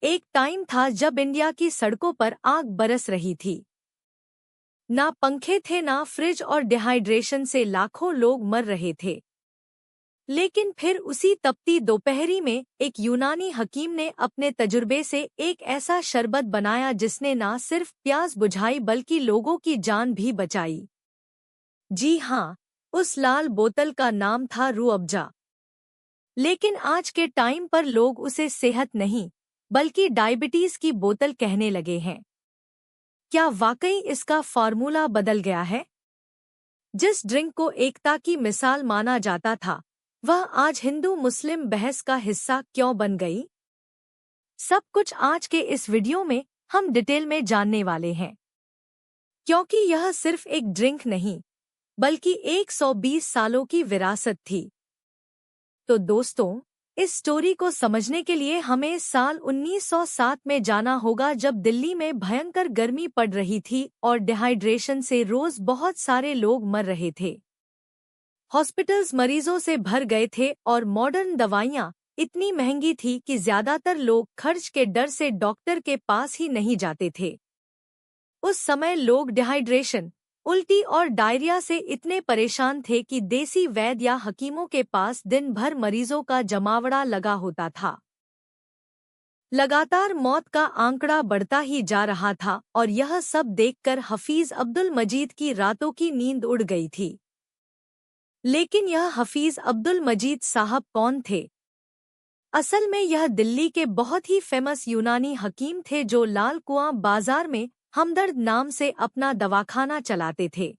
एक टाइम था जब इंडिया की सड़कों पर आग बरस रही थी। ना पंखे थे, ना फ्रिज और डिहाइड्रेशन से लाखों लोग मर रहे थे। लेकिन फिर उसी तपती दोपहरी में एक यूनानी हकीम ने अपने तजुर्बे से एक ऐसा शरबत बनाया जिसने ना सिर्फ प्यास बुझाई बल्कि लोगों की जान भी बचाई। जी हाँ, उस लाल बोतल का नाम था रूह अफ़ज़ा। लेकिन आज के टाइम पर लोग उसे सेहत नहीं बल्कि डायबिटीज की बोतल कहने लगे हैं। क्या वाकई इसका फॉर्मूला बदल गया है? जिस ड्रिंक को एकता की मिसाल माना जाता था, वह आज हिंदू मुस्लिम बहस का हिस्सा क्यों बन गई? सब कुछ आज के इस वीडियो में हम डिटेल में जानने वाले हैं, क्योंकि यह सिर्फ एक ड्रिंक नहीं बल्कि 120 सालों की विरासत थी। तो दोस्तों, इस स्टोरी को समझने के लिए हमें साल 1907 में जाना होगा, जब दिल्ली में भयंकर गर्मी पड़ रही थी और डिहाइड्रेशन से रोज बहुत सारे लोग मर रहे थे। हॉस्पिटल्स मरीजों से भर गए थे और मॉडर्न दवाइयाँ इतनी महंगी थी कि ज्यादातर लोग खर्च के डर से डॉक्टर के पास ही नहीं जाते थे। उस समय लोग डिहाइड्रेशन, उल्टी और डायरिया से इतने परेशान थे कि देसी वैद्य या हकीमों के पास दिन भर मरीजों का जमावड़ा लगा होता था। लगातार मौत का आंकड़ा बढ़ता ही जा रहा था और यह सब देखकर हफीज अब्दुल मजीद की रातों की नींद उड़ गई थी। लेकिन यह हफीज अब्दुल मजीद साहब कौन थे? असल में यह दिल्ली के बहुत ही फेमस यूनानी हकीम थे जो लाल कुआं बाजार में हमदर्द नाम से अपना दवाखाना चलाते थे।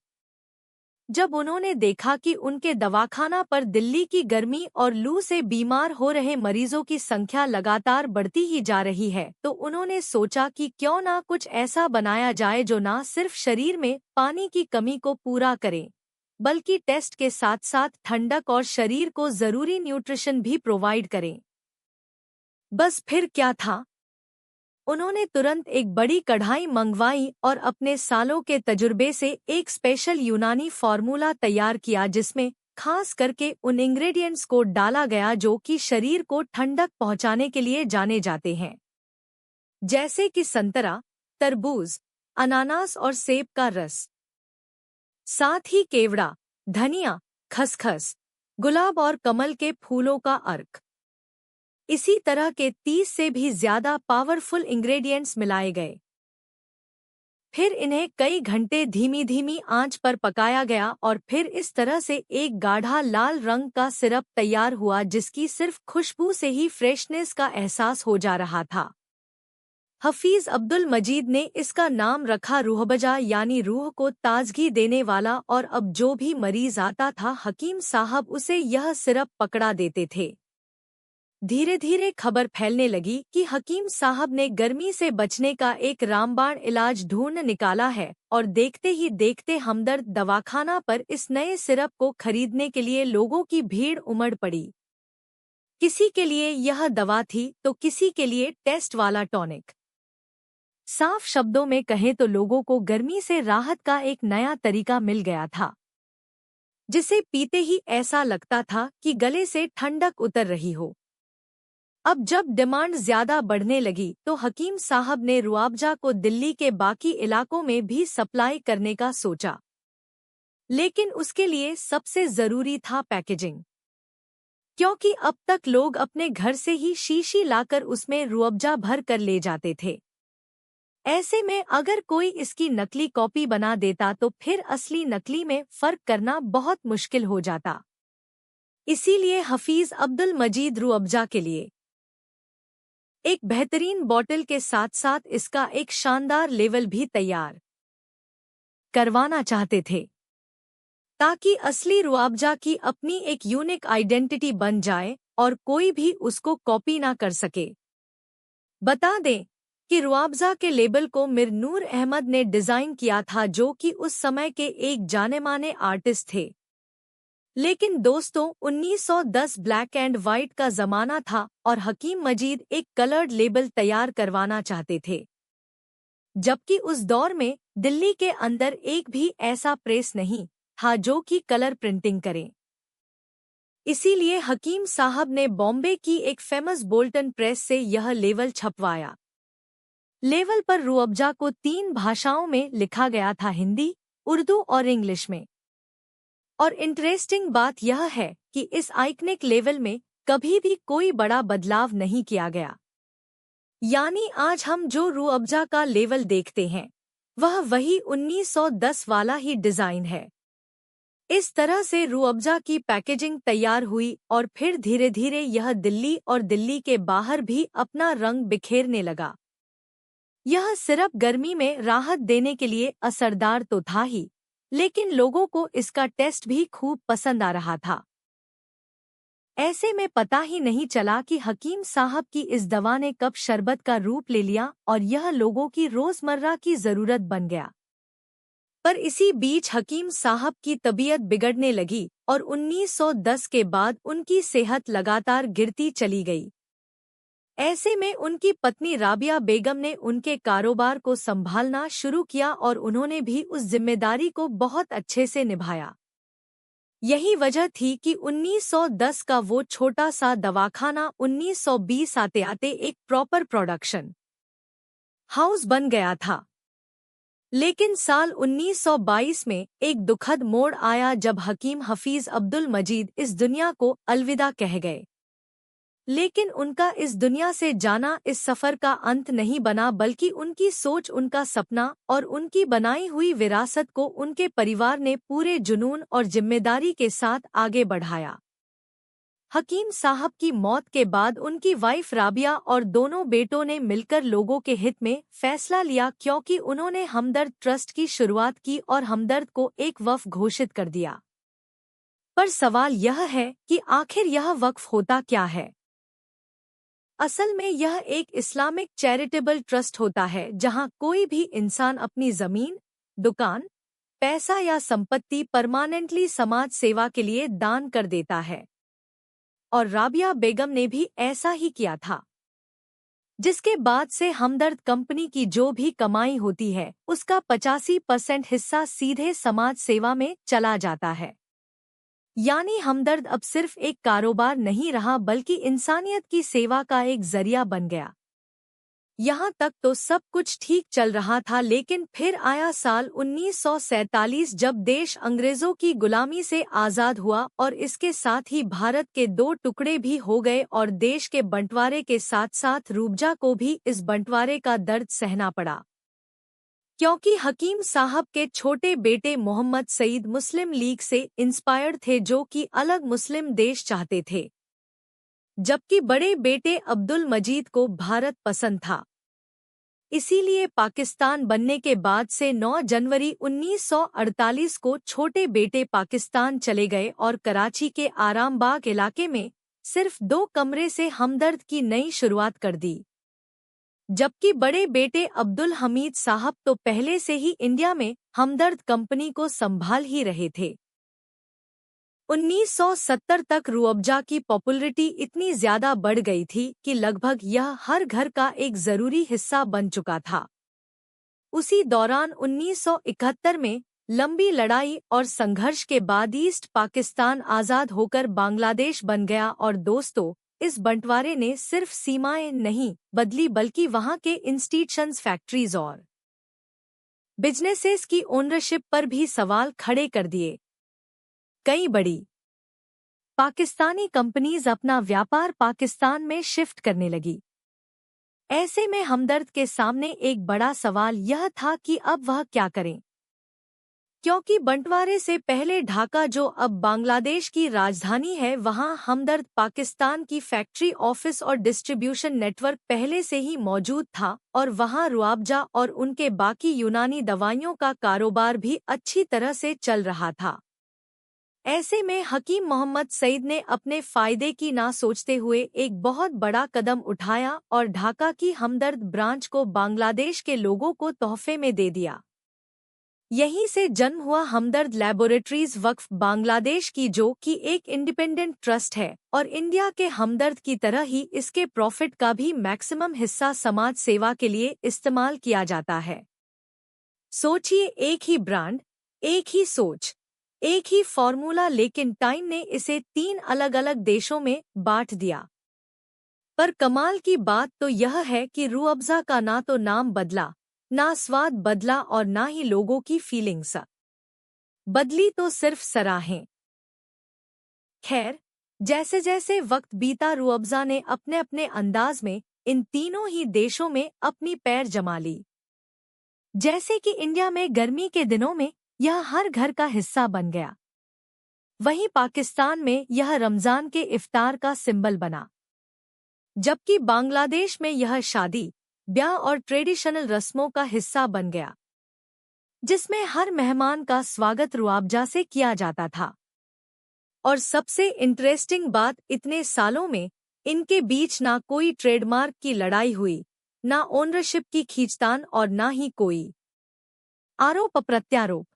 जब उन्होंने देखा कि उनके दवाखाना पर दिल्ली की गर्मी और लू से बीमार हो रहे मरीजों की संख्या लगातार बढ़ती ही जा रही है, तो उन्होंने सोचा कि क्यों ना कुछ ऐसा बनाया जाए जो ना सिर्फ शरीर में पानी की कमी को पूरा करे बल्कि टेस्ट के साथ साथ ठंडक और शरीर को जरूरी न्यूट्रिशन भी प्रोवाइड करे। बस फिर क्या था, उन्होंने तुरंत एक बड़ी कढ़ाई मंगवाई और अपने सालों के तजुर्बे से एक स्पेशल यूनानी फार्मूला तैयार किया जिसमें खास करके उन इंग्रेडिएंट्स को डाला गया जो कि शरीर को ठंडक पहुंचाने के लिए जाने जाते हैं, जैसे कि संतरा, तरबूज, अनानास और सेब का रस। साथ ही केवड़ा, धनिया, खसखस, गुलाब और कमल के फूलों का अर्क। इसी तरह के 30 से भी ज्यादा पावरफुल इंग्रेडिएंट्स मिलाए गए। फिर इन्हें कई घंटे धीमी धीमी आंच पर पकाया गया और फिर इस तरह से एक गाढ़ा लाल रंग का सिरप तैयार हुआ जिसकी सिर्फ खुशबू से ही फ्रेशनेस का एहसास हो जा रहा था। हफीज अब्दुल मजीद ने इसका नाम रखा रूहअफ़ज़ा, यानी रूह को ताजगी देने वाला, और अब जो भी मरीज आता था हकीम साहब उसे यह सिरप पकड़ा देते थे। धीरे धीरे खबर फैलने लगी कि हकीम साहब ने गर्मी से बचने का एक रामबाण इलाज ढूंढ निकाला है और देखते ही देखते हमदर्द दवाखाना पर इस नए सिरप को खरीदने के लिए लोगों की भीड़ उमड़ पड़ी। किसी के लिए यह दवा थी तो किसी के लिए टेस्ट वाला टॉनिक। साफ शब्दों में कहें तो लोगों को गर्मी से राहत का एक नया तरीका मिल गया था, जिसे पीते ही ऐसा लगता था कि गले से ठंडक उतर रही हो। अब जब डिमांड ज्यादा बढ़ने लगी तो हकीम साहब ने रूह अफ़ज़ा को दिल्ली के बाकी इलाकों में भी सप्लाई करने का सोचा, लेकिन उसके लिए सबसे जरूरी था पैकेजिंग, क्योंकि अब तक लोग अपने घर से ही शीशी लाकर उसमें रूह अफ़ज़ा भर कर ले जाते थे। ऐसे में अगर कोई इसकी नकली कॉपी बना देता तो फिर असली नकली में फर्क करना बहुत मुश्किल हो जाता। इसीलिए हफीज अब्दुल मजीद रूह अफ़ज़ा के लिए एक बेहतरीन बॉटल के साथ साथ इसका एक शानदार लेवल भी तैयार करवाना चाहते थे, ताकि असली रूह अफ़ज़ा की अपनी एक यूनिक आइडेंटिटी बन जाए और कोई भी उसको कॉपी ना कर सके। बता दें कि रूह अफ़ज़ा के लेबल को मिर नूर अहमद ने डिज़ाइन किया था, जो कि उस समय के एक जाने-माने आर्टिस्ट थे। लेकिन दोस्तों, 1910 ब्लैक एंड वाइट का ज़माना था और हकीम मजीद एक कलर्ड लेबल तैयार करवाना चाहते थे, जबकि उस दौर में दिल्ली के अंदर एक भी ऐसा प्रेस नहीं था जो कि कलर प्रिंटिंग करे। इसीलिए हकीम साहब ने बॉम्बे की एक फेमस बोल्टन प्रेस से यह लेवल छपवाया। लेवल पर रूअफ़ज़ा को 3 भाषाओं में लिखा गया था, हिंदी, उर्दू और इंग्लिश में। और इंटरेस्टिंग बात यह है कि इस आइकनिक लेवल में कभी भी कोई बड़ा बदलाव नहीं किया गया। यानी आज हम जो रूअफ़ज़ा का लेवल देखते हैं वह वही 1910 वाला ही डिज़ाइन है। इस तरह से रूअफ़ज़ा की पैकेजिंग तैयार हुई और फिर धीरे धीरे यह दिल्ली और दिल्ली के बाहर भी अपना रंग बिखेरने लगा। यह सिर्फ गर्मी में राहत देने के लिए असरदार तो था ही, लेकिन लोगों को इसका टेस्ट भी खूब पसंद आ रहा था। ऐसे में पता ही नहीं चला कि हकीम साहब की इस दवा ने कब शरबत का रूप ले लिया और यह लोगों की रोजमर्रा की जरूरत बन गया। पर इसी बीच हकीम साहब की तबीयत बिगड़ने लगी और 1910 के बाद उनकी सेहत लगातार गिरती चली गई। ऐसे में उनकी पत्नी राबिया बेगम ने उनके कारोबार को संभालना शुरू किया और उन्होंने भी उस जिम्मेदारी को बहुत अच्छे से निभाया। यही वजह थी कि 1910 का वो छोटा सा दवाखाना 1920 आते आते एक प्रॉपर प्रोडक्शन हाउस बन गया था। लेकिन साल 1922 में एक दुखद मोड़ आया जब हकीम हफीज अब्दुल मजीद इस दुनिया को अलविदा कह गए। लेकिन उनका इस दुनिया से जाना इस सफ़र का अंत नहीं बना, बल्कि उनकी सोच, उनका सपना और उनकी बनाई हुई विरासत को उनके परिवार ने पूरे जुनून और जिम्मेदारी के साथ आगे बढ़ाया। हकीम साहब की मौत के बाद उनकी वाइफ राबिया और दोनों बेटों ने मिलकर लोगों के हित में फैसला लिया, क्योंकि उन्होंने हमदर्द ट्रस्ट की शुरुआत की और हमदर्द को एक वक्फ घोषित कर दिया। पर सवाल यह है कि आखिर यह वक्फ होता क्या है? असल में यह एक इस्लामिक चैरिटेबल ट्रस्ट होता है जहां कोई भी इंसान अपनी जमीन, दुकान, पैसा या संपत्ति परमानेंटली समाज सेवा के लिए दान कर देता है। और राबिया बेगम ने भी ऐसा ही किया था, जिसके बाद से हमदर्द कंपनी की जो भी कमाई होती है उसका 85% हिस्सा सीधे समाज सेवा में चला जाता है। यानी हमदर्द अब सिर्फ एक कारोबार नहीं रहा, बल्कि इंसानियत की सेवा का एक जरिया बन गया। यहाँ तक तो सब कुछ ठीक चल रहा था, लेकिन फिर आया साल 1947 जब देश अंग्रेजों की गुलामी से आज़ाद हुआ और इसके साथ ही भारत के 2 टुकड़े भी हो गए और देश के बंटवारे के साथ साथ रूअफ़ज़ा को भी इस बंटवारे का दर्द सहना पड़ा। क्योंकि हकीम साहब के छोटे बेटे मोहम्मद सईद मुस्लिम लीग से इंस्पायर्ड थे, जो कि अलग मुस्लिम देश चाहते थे, जबकि बड़े बेटे अब्दुल मजीद को भारत पसंद था। इसीलिए पाकिस्तान बनने के बाद से 9 जनवरी 1948 को छोटे बेटे पाकिस्तान चले गए और कराची के आरामबाग इलाके में सिर्फ 2 कमरे से हमदर्द की नई शुरुआत कर दी। जबकि बड़े बेटे अब्दुल हमीद साहब तो पहले से ही इंडिया में हमदर्द कंपनी को संभाल ही रहे थे। 1970 तक रूअफ़ज़ा की पॉपुलैरिटी इतनी ज्यादा बढ़ गई थी कि लगभग यह हर घर का एक जरूरी हिस्सा बन चुका था। उसी दौरान 1971 में लंबी लड़ाई और संघर्ष के बाद ईस्ट पाकिस्तान आज़ाद होकर बांग्लादेश बन गया। और दोस्तों, इस बंटवारे ने सिर्फ सीमाएं नहीं बदली, बल्कि वहां के इंस्टीट्यूशंस, फैक्ट्रीज और बिजनेसेस की ओनरशिप पर भी सवाल खड़े कर दिए। कई बड़ी पाकिस्तानी कंपनीज अपना व्यापार पाकिस्तान में शिफ्ट करने लगी। ऐसे में हमदर्द के सामने एक बड़ा सवाल यह था कि अब वह क्या करें, क्योंकि बंटवारे से पहले ढाका, जो अब बांग्लादेश की राजधानी है, वहां हमदर्द पाकिस्तान की फैक्ट्री, ऑफिस और डिस्ट्रीब्यूशन नेटवर्क पहले से ही मौजूद था और वहां रूअफ़ज़ा और उनके बाकी यूनानी दवाइयों का कारोबार भी अच्छी तरह से चल रहा था। ऐसे में हकीम मोहम्मद सईद ने अपने फायदे की ना सोचते हुए एक बहुत बड़ा कदम उठाया और ढाका की हमदर्द ब्रांच को बांग्लादेश के लोगों को तोहफे में दे दिया। यहीं से जन्म हुआ हमदर्द लैबोरेटरीज वक्फ बांग्लादेश की, जो कि एक इंडिपेंडेंट ट्रस्ट है और इंडिया के हमदर्द की तरह ही इसके प्रॉफिट का भी मैक्सिमम हिस्सा समाज सेवा के लिए इस्तेमाल किया जाता है। सोचिए, एक ही ब्रांड, एक ही सोच, एक ही फॉर्मूला, लेकिन टाइम ने इसे 3 अलग-अलग देशों में बांट दिया। पर कमाल की बात तो यह है कि रूह अफ़ज़ा का ना तो नाम बदला, ना स्वाद बदला और ना ही लोगों की फीलिंग्स बदली, तो सिर्फ सराहें। खैर, जैसे जैसे वक्त बीता रूह अफ़ज़ा ने अपने अपने अंदाज में इन तीनों ही देशों में अपनी पैर जमा ली। जैसे कि इंडिया में गर्मी के दिनों में यह हर घर का हिस्सा बन गया, वहीं पाकिस्तान में यह रमजान के इफ्तार का सिंबल बना, जबकि बांग्लादेश में यह शादी, ब्याह और ट्रेडिशनल रस्मों का हिस्सा बन गया, जिसमें हर मेहमान का स्वागत रुआबजा से किया जाता था। और सबसे इंटरेस्टिंग बात, इतने सालों में इनके बीच ना कोई ट्रेडमार्क की लड़ाई हुई, ना ओनरशिप की खींचतान और ना ही कोई आरोप प्रत्यारोप।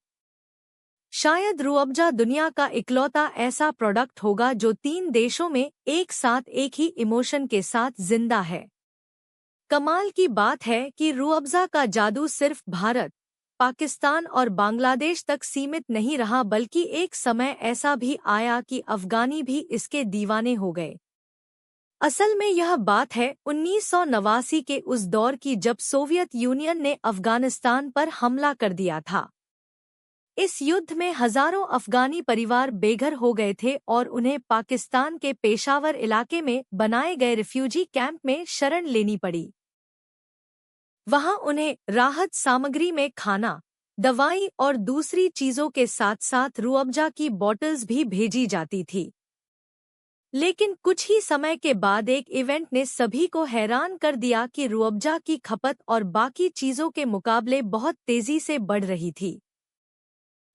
शायद रूह अफ़ज़ा दुनिया का इकलौता ऐसा प्रोडक्ट होगा जो 3 देशों में एक साथ एक ही इमोशन के साथ जिंदा है। कमाल की बात है कि रूह अफ़ज़ा का जादू सिर्फ भारत, पाकिस्तान और बांग्लादेश तक सीमित नहीं रहा, बल्कि एक समय ऐसा भी आया कि अफ़गानी भी इसके दीवाने हो गए। असल में यह बात है 1989 के उस दौर की, जब सोवियत यूनियन ने अफ़गानिस्तान पर हमला कर दिया था। इस युद्ध में हजारों अफ़गानी परिवार बेघर हो गए थे और उन्हें पाकिस्तान के पेशावर इलाके में बनाए गए रिफ्यूजी कैंप में शरण लेनी पड़ी। वहां उन्हें राहत सामग्री में खाना, दवाई और दूसरी चीजों के साथ साथ रूह अफ़ज़ा की बॉटल्स भी भेजी जाती थी। लेकिन कुछ ही समय के बाद एक इवेंट ने सभी को हैरान कर दिया कि रूह अफ़ज़ा की खपत और बाकी चीजों के मुकाबले बहुत तेजी से बढ़ रही थी।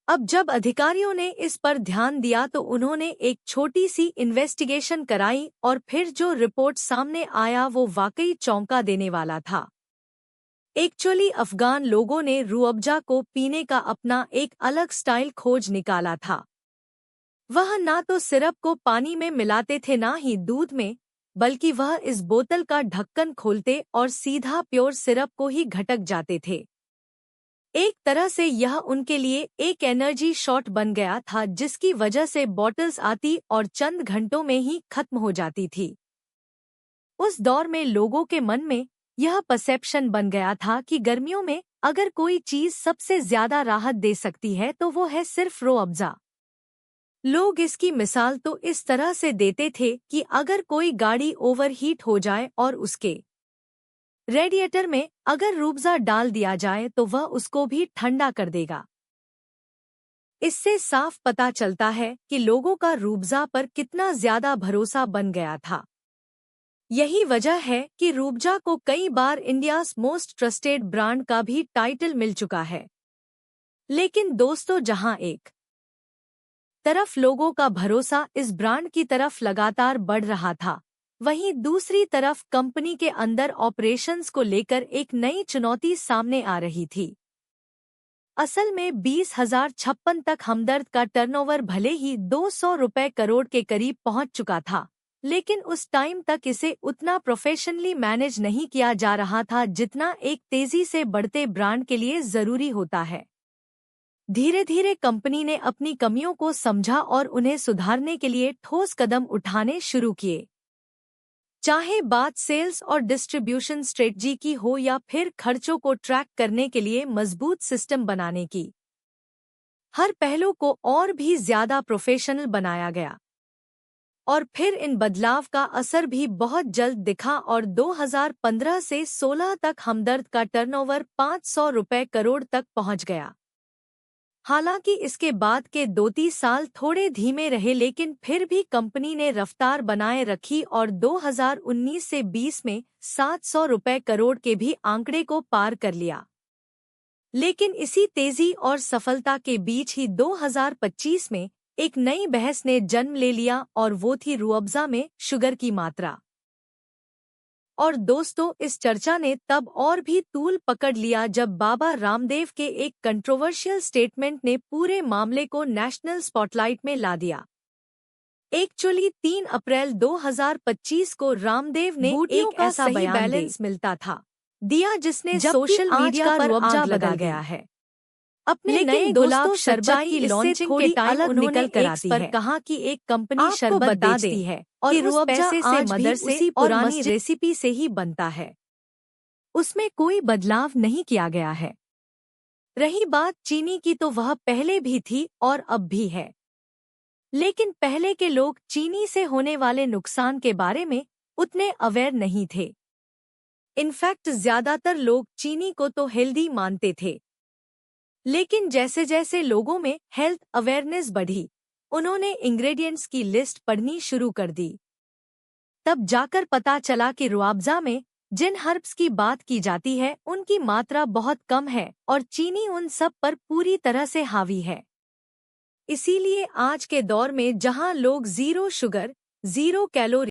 अब जब अधिकारियों ने इस पर ध्यान दिया तो उन्होंने एक छोटी सी इन्वेस्टिगेशन कराई और फिर जो रिपोर्ट सामने आया वो वाकई चौंका देने वाला था। एक्चुअली अफ़गान लोगों ने रूह अफ़ज़ा को पीने का अपना एक अलग स्टाइल खोज निकाला था। वह ना तो सिरप को पानी में मिलाते थे, ना ही दूध में, बल्कि वह इस बोतल का ढक्कन खोलते और सीधा प्योर सिरप को ही घटक जाते थे। एक तरह से यह उनके लिए एक एनर्जी शॉट बन गया था, जिसकी वजह से बॉटल्स आती और चंद घंटों में ही खत्म हो जाती थी। उस दौर में लोगों के मन में यह परसेप्शन बन गया था कि गर्मियों में अगर कोई चीज सबसे ज्यादा राहत दे सकती है तो वो है सिर्फ रूह अफ़ज़ा। लोग इसकी मिसाल तो इस तरह से देते थे कि अगर कोई गाड़ी ओवरहीट हो जाए और उसके रेडिएटर में अगर रूह अफ़ज़ा डाल दिया जाए तो वह उसको भी ठंडा कर देगा। इससे साफ पता चलता है कि लोगों का रूह अफ़ज़ा पर कितना ज्यादा भरोसा बन गया था। यही वजह है कि रूह अफ़ज़ा को कई बार इंडियाज़ मोस्ट ट्रस्टेड ब्रांड का भी टाइटल मिल चुका है। लेकिन दोस्तों, जहां एक तरफ लोगों का भरोसा इस ब्रांड की तरफ लगातार बढ़ रहा था, वहीं दूसरी तरफ कंपनी के अंदर ऑपरेशंस को लेकर एक नई चुनौती सामने आ रही थी। असल में 20,056 तक हमदर्द का टर्नओवर भले ही 200 रुपए करोड़ के करीब पहुंच चुका था, लेकिन उस टाइम तक इसे उतना प्रोफेशनली मैनेज नहीं किया जा रहा था जितना एक तेजी से बढ़ते ब्रांड के लिए जरूरी होता है। धीरे धीरे कंपनी ने अपनी कमियों को समझा और उन्हें सुधारने के लिए ठोस कदम उठाने शुरू किए। चाहे बात सेल्स और डिस्ट्रीब्यूशन स्ट्रेटजी की हो या फिर खर्चों को ट्रैक करने के लिए मजबूत सिस्टम बनाने की, हर पहलू को और भी ज्यादा प्रोफेशनल बनाया गया। और फिर इन बदलाव का असर भी बहुत जल्द दिखा और 2015 से 16 तक हमदर्द का टर्नओवर 500 रुपए करोड़ तक पहुंच गया। हालांकि इसके बाद के 2-3 साल थोड़े धीमे रहे, लेकिन फिर भी कंपनी ने रफ्तार बनाए रखी और 2019 से 20 में 700 रुपए करोड़ के भी आंकड़े को पार कर लिया। लेकिन इसी तेजी और सफलता के बीच ही 2025 में एक नई बहस ने जन्म ले लिया और वो थी रूह अफ़ज़ा में शुगर की मात्रा। और दोस्तों, इस चर्चा ने तब और भी तूल पकड़ लिया जब बाबा रामदेव के एक कंट्रोवर्शियल स्टेटमेंट ने पूरे मामले को नेशनल स्पॉटलाइट में ला दिया। एक्चुअली 3 अप्रैल 2025 को रामदेव ने एक ऐसा बैलेंस मिलता था दिया जिसने सोशल मीडिया पर आग लगा गया है। अपने नए गुलाब शरबत की लॉन्चिंग के टाइम उन्होंने एक्स पर कहा कि एक कंपनी शरबत बेचती है और उस पैसे से मदर से उसी पुरानी रेसिपी से ही बनता है, उसमें कोई बदलाव नहीं किया गया है। रही बात चीनी की तो वह पहले भी थी और अब भी है, लेकिन पहले के लोग चीनी से होने वाले नुकसान के बारे में उतने अवेयर नहीं थे। इनफैक्ट ज्यादातर लोग चीनी को तो हेल्दी मानते थे, लेकिन जैसे जैसे लोगों में हेल्थ अवेयरनेस बढ़ी, उन्होंने इंग्रेडिएंट्स की लिस्ट पढ़नी शुरू कर दी। तब जाकर पता चला कि रुआवजा में जिन हर्ब्स की बात की जाती है उनकी मात्रा बहुत कम है और चीनी उन सब पर पूरी तरह से हावी है। इसीलिए आज के दौर में जहां लोग जीरो शुगर, जीरो कैलोरी